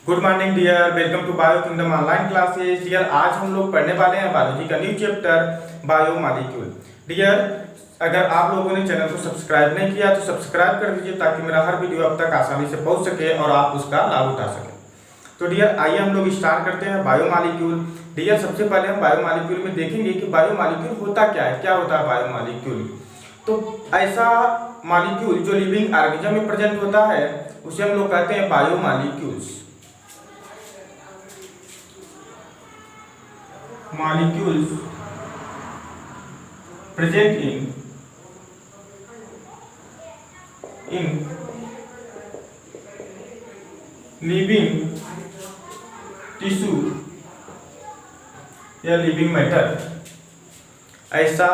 Good morning dear, welcome to bio kingdom online classes. Dear, आज हम लोग पढ़ने वाले हैं बायोलॉजी का new chapter biomolecule. Dear, अगर आप लोगों ने चैनल को सब्सक्राइब नहीं किया तो सब्सक्राइब कर दीजिए ताकि मेरा हर वीडियो अब तक आसानी से पहुंच सके और आप उसका लाभ उठा सकें। तो डियर, आइए हम लोग स्टार्ट करते हैं बायो मॉलिक्यूल। डियर, सबसे पहले हम बायो मॉलिक्यूल में देखेंगे कि बायो मॉलिक्यूल होता क्या है, क्या होता है बायो मॉलिक्यूल। तो ऐसा मॉलिक्यूल जो लिविंग ऑर्गेनिज्म में प्रेजेंट होता है उसे हम लोग कहते हैं bio molecules. Molecules present in living tissue या लिविंग मैटर। ऐसा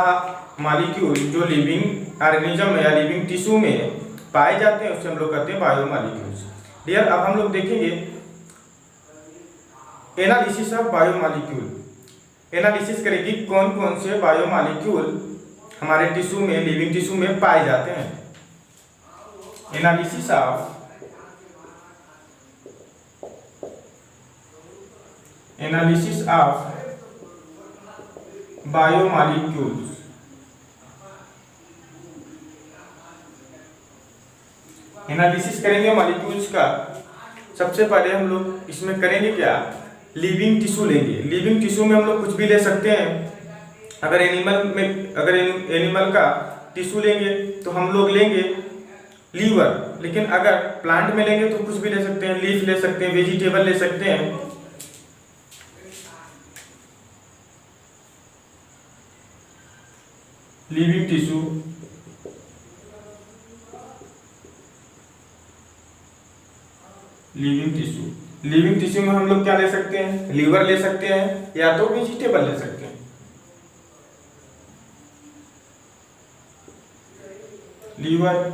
मॉलिक्यूल जो लिविंग ऑर्गेनिज्म या लिविंग टिश्यू में पाए जाते हैं उसे हम लोग कहते हैं बायो मॉलिक्यूल्स। डियर, अब हम लोग देखेंगे analysis of bio molecule. Analysis करेगी कौन कौन से बायो मॉलिक्यूल हमारे टिश्यू में, लिविंग टिश्यू में पाए जाते हैं। Analysis of bio molecules. Analysis करेंगे मॉलिक्यूल्स का। सबसे पहले हम लोग इसमें करेंगे क्या, लिविंग टिश्यू लेंगे। लिविंग टिश्यू में हम लोग कुछ भी ले सकते हैं। अगर एनिमल का टिश्यू लेंगे तो हम लोग लेंगे लीवर, लेकिन अगर प्लांट में लेंगे तो कुछ भी ले सकते हैं, लीफ ले सकते हैं, वेजिटेबल ले सकते हैं। लिविंग टिश्यू लिविंग टिश्यू में हम लोग क्या ले सकते हैं, लीवर ले सकते हैं या तो वेजिटेबल ले सकते हैं। लीवर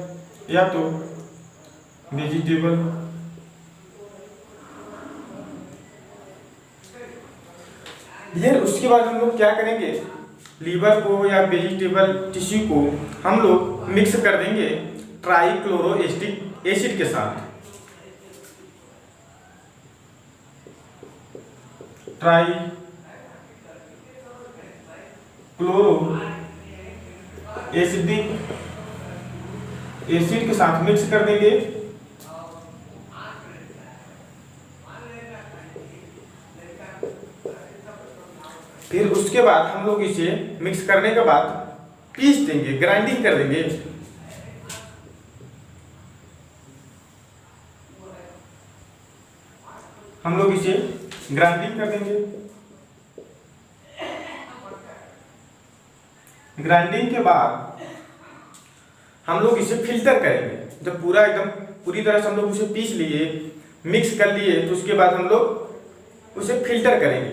या तो वेजिटेबल। यार, उसके बाद हम लोग क्या करेंगे, लीवर को या वेजिटेबल टिश्यू को हम लोग मिक्स कर देंगे ट्राइक्लोरोएसिटिक एसिड के साथ। ट्राइक्लोरोएसिटिक एसिड के साथ मिक्स कर देंगे। फिर उसके बाद हम लोग इसे मिक्स करने के बाद पीस देंगे, ग्राइंडिंग कर देंगे। हम लोग इसे ग्राइंडिंग कर देंगे। ग्राइंडिंग के बाद हम लोग इसे फिल्टर करेंगे। जब पूरी तरह से हम लोग उसे पीस लिए, मिक्स कर लिए, तो उसके बाद हम लोग उसे फिल्टर करेंगे।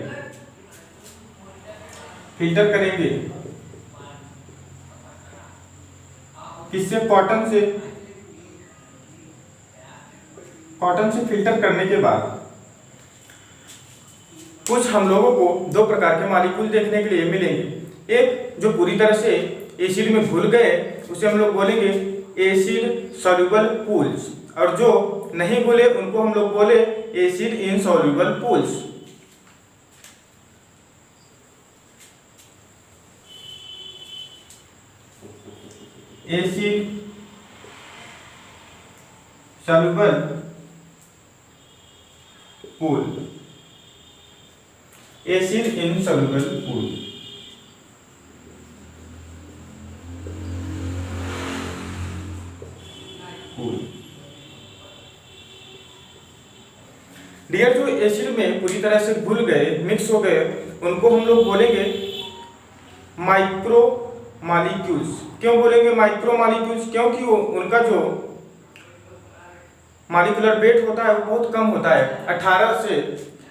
किससे? कॉटन से फिल्टर करने के बाद कुछ हम लोगों को दो प्रकार के मॉलिक्यूल देखने के लिए मिलेंगे। एक जो पूरी तरह से एसिड में घुल गए उसे हम लोग बोलेंगे एसिड सॉल्युबल पूल्स, और जो नहीं घुले उनको हम लोग बोले acid insoluble pools. Acid soluble pool, acid insoluble pool. Dear, जो एसिड में पूरी तरह से घुल गए, मिक्स हो गए, उनको हम लोग बोलेंगे माइक्रो मॉलिक्यूल्स। क्यों बोलेंगे माइक्रो मॉलिक्यूल्स? क्योंकि उनका जो मॉलिक्यूलर वेट होता है वो बहुत कम होता है, 18 से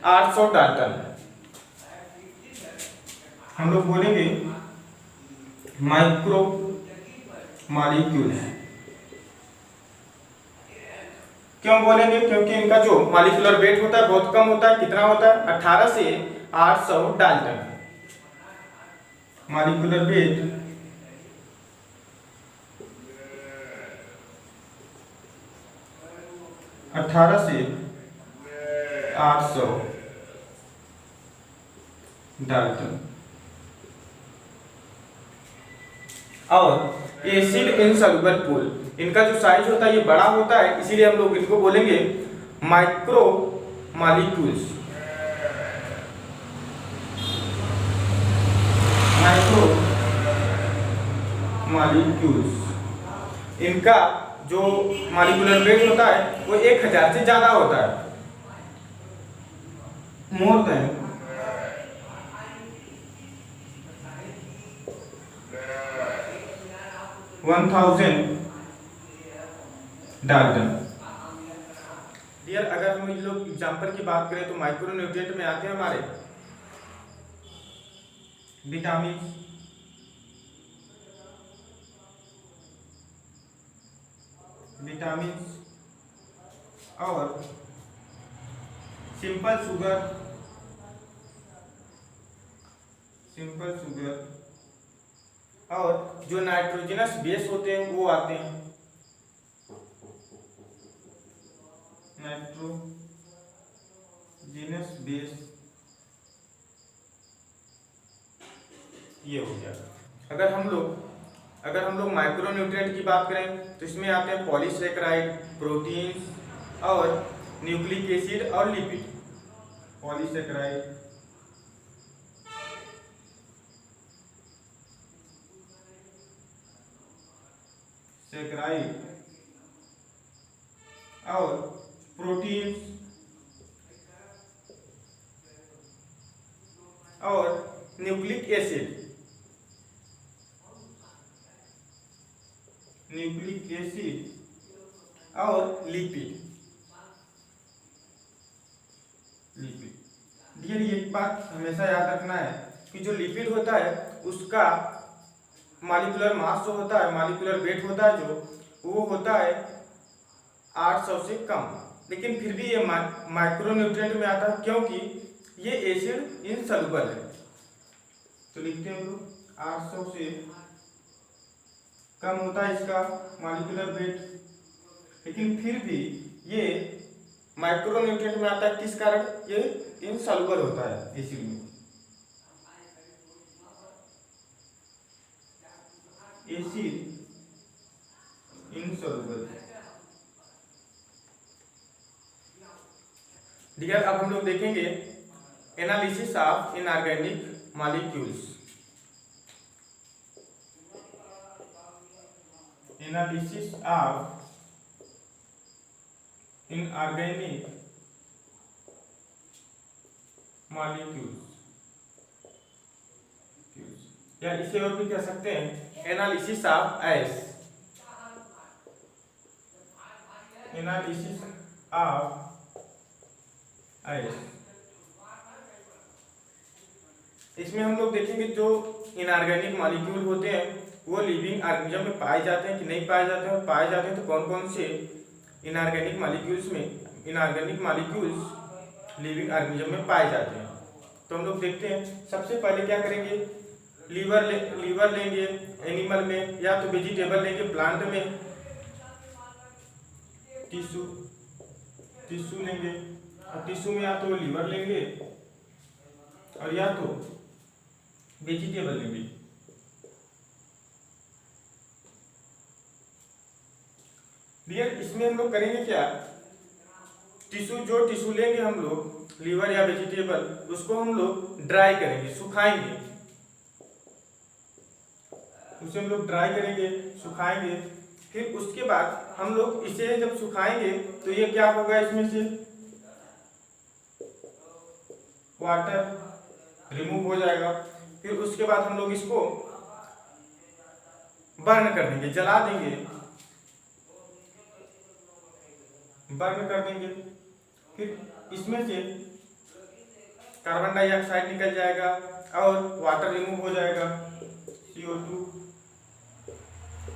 800 डाल्टन। हम लोग बोलेंगे माइक्रो मॉलिक्यूल्स। क्यों बोलेंगे? क्योंकि इनका जो मॉलिक्यूलर वेट होता है बहुत कम होता है। कितना होता है? 18 से 800 डाल्टन। मॉलिक्यूलर वेट 18 से 800 डाल्टन। और एसिड इनसॉल्युबल पूल, इनका जो साइज होता है ये बड़ा होता है, इसीलिए हम लोग इनको बोलेंगे माइक्रो मॉलिक्यूल्स। माइक्रो मॉलिक्यूल्स, इनका जो मॉलिक्यूलर वेट होता है वो 1000 से ज्यादा होता है, मोर देन 1000 डाल्टन। डियर, अगर हम लोग एग्जांपल की बात करें तो माइक्रो न्यूट्रिएंट में आते हैं हमारे विटामिन, और सिंपल शुगर और जो नाइट्रोजनस बेस होते हैं वो आते हैं, नाइट्रोजनस बेस, ये हो गया। अगर हम लोग माइक्रो न्यूट्रिएंट की बात करें तो इसमें आते हैं पॉलीसेकेराइड, प्रोटीन्स और न्यूक्लिक एसिड और लिपिड। पॉलीसेकेराइड, सेकेराइड और प्रोटीन्स और न्यूक्लिक एसिड और लिपिड। डियर, एक बात हमेशा याद रखना है कि जो लिपिड होता है उसका मॉलिक्यूलर मास जो होता है, मॉलिक्यूलर वेट होता है जो, वो होता है 800 से कम, लेकिन फिर भी ये माइक्रो न्यूट्रिएंट में आता है क्योंकि ये एसिड इनसॉल्युबल है। तो लिखते हैं हम लोग 800 से कम होता है इसका मॉलिक्यूलर वेट, लेकिन फिर भी ये माइक्रो न्यूट्रिएंट में आता है। किस कारण? ये इनसॉल्युबल होता है एसिड में। Acid insoluble. डियर, अब हम लोग देखेंगे analysis of inorganic molecules. Analysis of inorganic molecules, या इसे और भी कह सकते हैं analysis of S, analysis of S. इसमें हम लोग देखेंगे जो इनऑर्गेनिक मॉलिक्यूल होते हैं वो लिविंग ऑर्गेनिज्म में पाए जाते हैं कि नहीं पाए जाते हैं, पाए जाते हैं तो कौन कौन से इनऑर्गेनिक मॉलिक्यूल्स लिविंग ऑर्गेनिज्म में पाए जाते हैं। तो हम लोग देखते हैं, सबसे पहले क्या करेंगे, लीवर लेंगे एनिमल में, या तो वेजिटेबल लेंगे प्लांट में, टिश्यू लेंगे, और टिश्यू में या तो लीवर लेंगे और या तो वेजिटेबल लेंगे। डियर, इसमें हम लोग करेंगे क्या, जो टिश्यू लेंगे हम लोग, लीवर या वेजिटेबल, उसको हम लोग ड्राई करेंगे, सुखाएंगे, उसे हम लोग ड्राई करेंगे, सुखाएंगे। फिर उसके बाद हम लोग इसे जब सुखाएंगे तो ये क्या होगा, इसमें से वाटर रिमूव हो जाएगा। फिर उसके बाद हम लोग इसको बर्न कर देंगे, जला देंगे, बर्न कर देंगे। फिर इसमें से कार्बन डाइऑक्साइड निकल जाएगा और वाटर रिमूव हो जाएगा, CO2,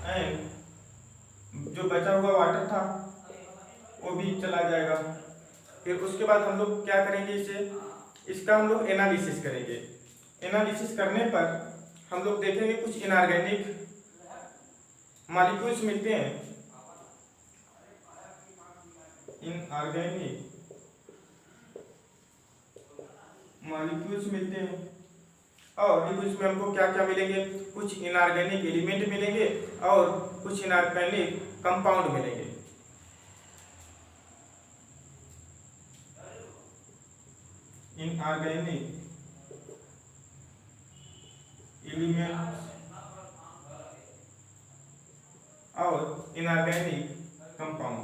एंड जो बचा हुआ वाटर था वो भी चला जाएगा। फिर उसके बाद हम लोग क्या करेंगे, इसका हम लोग एनालिसिस करेंगे। एनालिसिस करने पर हम लोग देखेंगे कुछ इनऑर्गेनिक मॉलिक्यूल्स मिलते हैं, इनऑर्गेनिक मॉलिक्यूल्स मिलते हैं। और इसमें हमको क्या क्या मिलेंगे, कुछ इनऑर्गेनिक एलिमेंट मिलेंगे और कुछ इनऑर्गेनिक कंपाउंड मिलेंगे। इनऑर्गेनिक एलिमेंट और इनऑर्गेनिक कंपाउंड।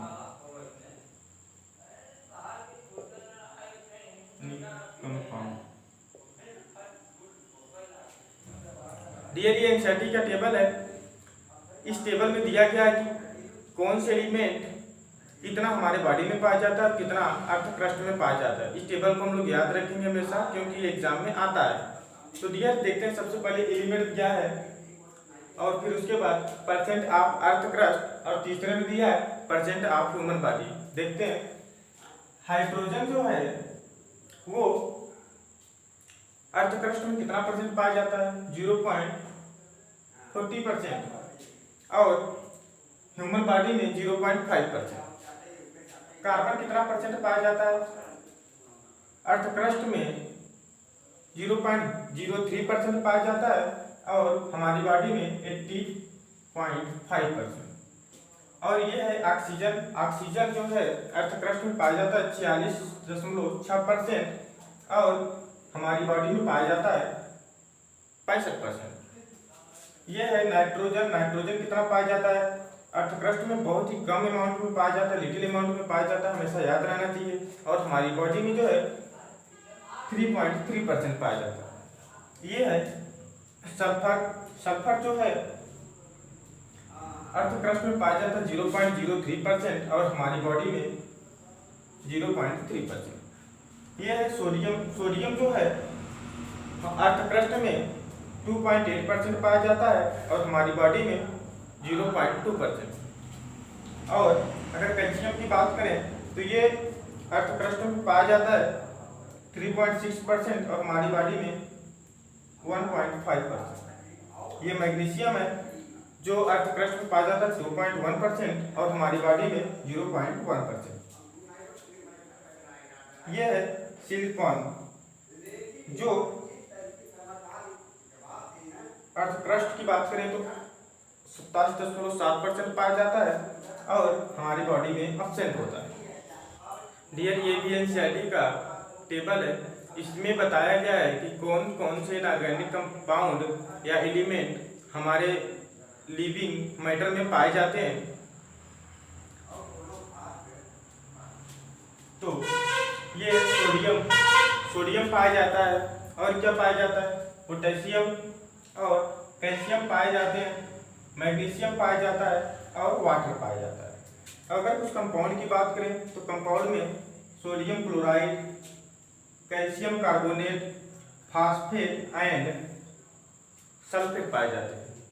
डियर ये एनसीईआरटी का टेबल है। इस टेबल में दिया गया है कि कौन से एलिमेंट कितना हमारे बॉडी में पाया जाता है और कितना अर्थ क्रस्ट में पाया जाता है। इस टेबल को हम लोग याद रखेंगे हमेशा, क्योंकि एग्जाम में आता है। तो डियर देखते हैं, सबसे पहले एलिमेंट क्या है और फिर उसके बाद परसेंट ऑफ अर्थ क्रस्ट और तीसरे में दिया है परसेंट ऑफ ह्यूमन बॉडी। देखते हैं हाइड्रोजन जो है वो अर्थ क्रस्ट में कितना परसेंट पाया जाता है, 0.40% और ह्यूमन बॉडी में 0.5%। कार्बन कितना परसेंट पाया जाता है, अर्थ क्रस्ट में 0.03% पाया जाता है और हमारी बॉडी में 80.5%। और ये है ऑक्सीजन। ऑक्सीजन जो है अर्थ क्रस्ट में पाया जाता है 46.6% और हमारी बॉडी में पाया जाता है 65%। ये है नाइट्रोजन। नाइट्रोजन कितना पाया जाता है, अर्थ क्रस्ट में बहुत ही कम अमाउंट में पाया जाता है, लिटिल अमाउंट में पाया जाता है, हमेशा याद रहना चाहिए। और हमारी बॉडी में जो है 3.3% पाया जाता है। ये है सल्फर। सल्फर जो है अर्थ क्रस्ट में पाया जाता है 0.03% और हमारी बॉडी में 0.3%। ये है सोडियम। सोडियम जो है अर्थ क्रस्ट में 2.8% पाया जाता है और हमारी बॉडी में 0.2%। और अगर कैल्शियम की बात करें तो ये अर्थ क्रस्ट में पाया जाता है 3.6% और हमारी बॉडी में 1.5%। ये मैग्नीशियम है जो अर्थ क्रस्ट में पाया जाता है 2.1% और हमारी बॉडी में 0.1%। ये है सिलिकॉन जो अर्थ क्रस्ट की बात करें तो 27.7% पाया जाता है और हमारी बॉडी में एब्सेंट होता है। डियर ये भी एनसीईआरटी का टेबल है। इसमें बताया गया है कि कौन कौन से इनऑर्गेनिक कंपाउंड या एलिमेंट हमारे लिविंग मैटर में पाए जाते हैं। तो ये सोडियम, सोडियम पाया जाता है और क्या पाया जाता है, पोटेशियम और कैल्शियम पाए जाते हैं, मैग्नीशियम पाया जाता है और वाटर पाया जाता है। अगर कुछ कंपाउंड की बात करें तो कंपाउंड में sodium chloride, calcium carbonate, phosphate and sulphate पाए जाते हैं।